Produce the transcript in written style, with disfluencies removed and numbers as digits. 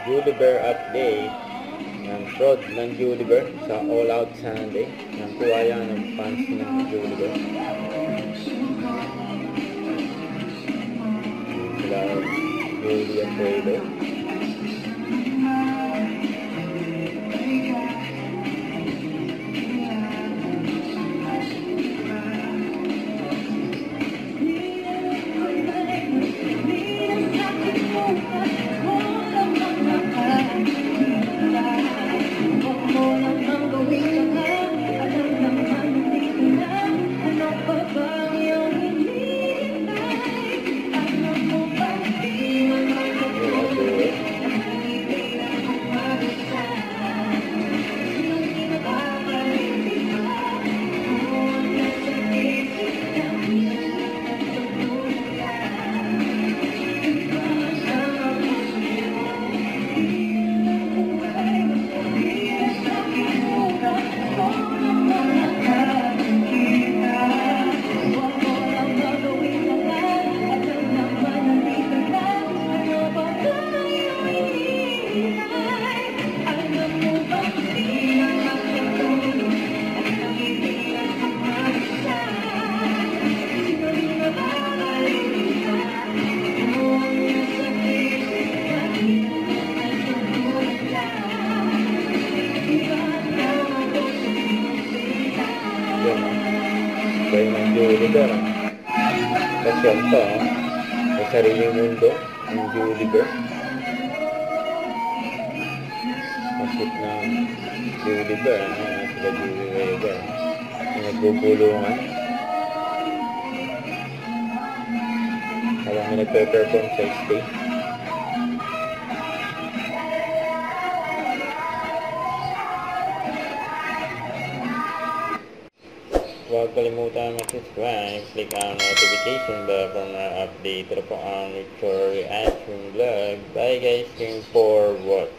Juliber update ng fraud ng Juliber sa All Out Sunday. Nakuha yan ng fans ng Juliber. Sila Julia Fredo. Kaya ng Juliber. Pasyon to, sa sariling mundo ng Juliber. Pasyon ng Juliber, sila Juliber. Yung nagpupulungan. Habang may nagpe-perform sa stage. Huwag kalimutan mag-subscribe, click ang notification bell para na-update ito po ang Victory Reaction Vlog. Bye guys, looking forward.